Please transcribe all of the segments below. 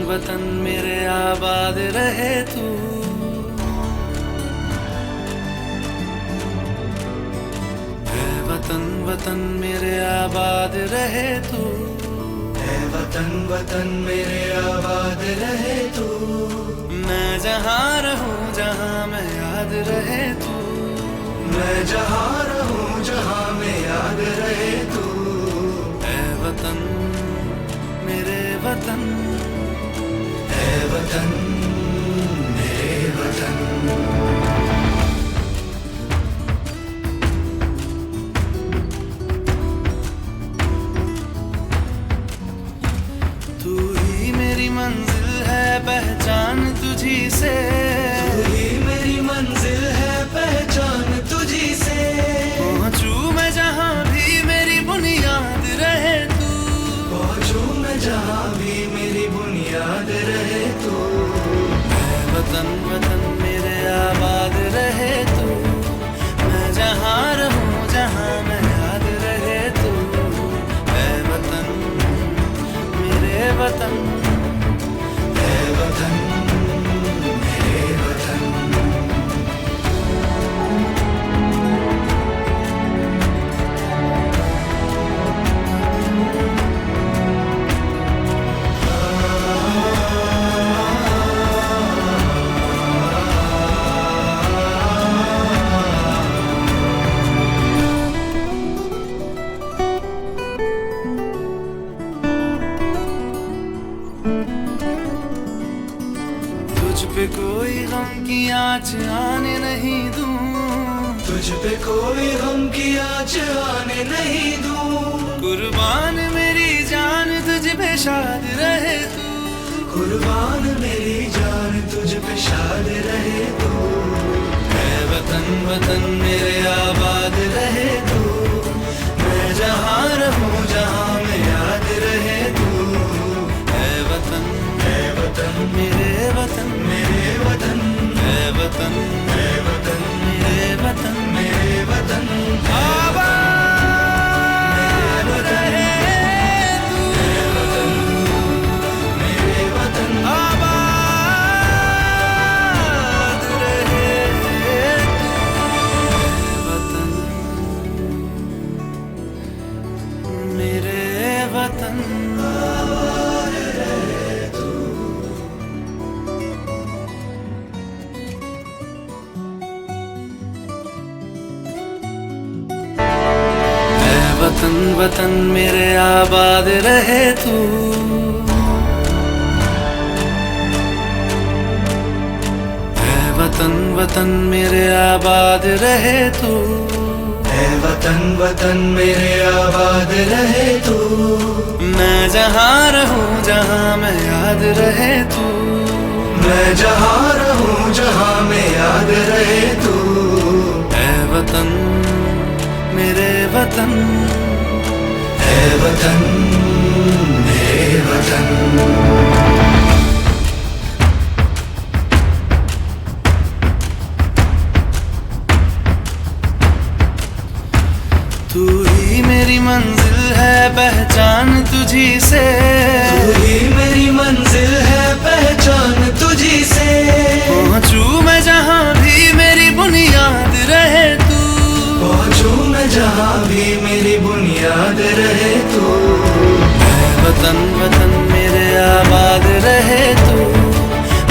वतन मेरे आबाद रहे तू। ऐ वतन वतन मेरे आबाद रहे तू। ऐ वतन वतन मेरे आबाद रहे तू। मैं जहाँ रहूं जहाँ मैं याद रहे तू। मैं जहाँ रहूं जहाँ मैं याद रहे तू। ऐ वतन मेरे वतन। ऐ वतन मेरे वतन। तू ही मेरी मंजिल है पहचान तुझी से। तू ही मेरी मंजिल है पहचान तुझी से। पहुंचूं मैं जहाँ भी मेरी बुनियाद रहे तू। पहुंचूं मैं जहाँ भी मेरी बुनियाद रहे तू। ऐ वतन वतन मेरे आबाद रहे तू। मैं जहाँ रहूं जहाँ मैं याद रहे तू। ऐ वतन मेरे वतन। ऐ वतन मेरे वतन। तुझ पे कोई गम की आँच आने नहीं दूं। तुझ पे कोई गम की आँच आने नहीं दूं। कुर्बान मेरी जान तुझ पे शाद रहे तू। कुर्बान मेरी जान तुझ पे शाद रहे तू। ऐ वतन वतन मेरे आबाद रहे तू। मैं जहाँ रहूं जहाँ मैं याद रहे तू। ऐ वतन मेरे वतन। मेरे वतन ऐ वतन ऐ वतन मेरे वतन। मेरे वतन आबाद रहे तू। मेरे वतन आबाद रहे तू। वतन मेरे वतन। वतन वतन मेरे आबाद रहे तू। ऐ वतन वतन मेरे आबाद रहे तू। ऐ वतन वतन मेरे आबाद रहे तू। मैं जहाँ रहूं जहाँ मैं याद रहे तू। मैं जहाँ रहूं जहाँ मैं याद रहे तू। ऐ वतन मेरे वतन। ऐ वतन मेरे वतन। तू ही मेरी मंजिल है पहचान तुझी से। तू ही मेरी मंजिल है पहचान तुझी से। पहुंचूं मैं जहाँ भी मेरी बुनियाद रहे तू। पहुंचूं मैं जहाँ भी मेरी बुनियाद रहे तू। ऐ वतन वतन मेरे आबाद रहे तू।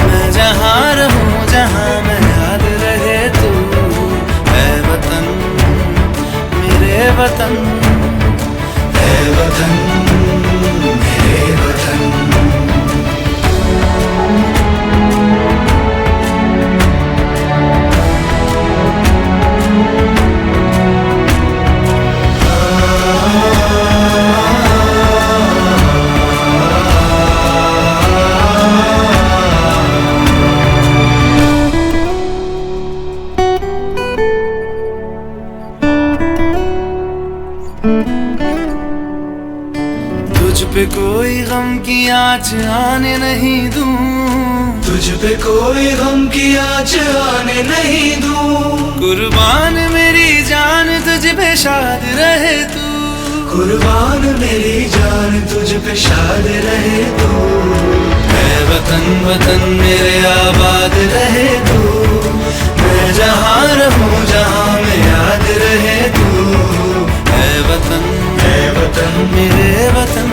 मैं जहाँ रहूं जहाँ मैं याद रहे तू। ऐ वतन मेरे वतन। ऐ वतन मेरे वतन। तुझ पे कोई गम की आँच आने नहीं दूं। तुझ पे कोई गम की आँच आने नहीं दूं। कुर्बान मेरी जान तुझ पे शाद रहे तू। कुर्बान मेरी जान तुझ पे शाद रहे तू। ऐ वतन वतन मेरे आबाद रहे तू, मैं जहाँ रहूँ जहाँ में याद रहे तू। है वतन मेरे वतन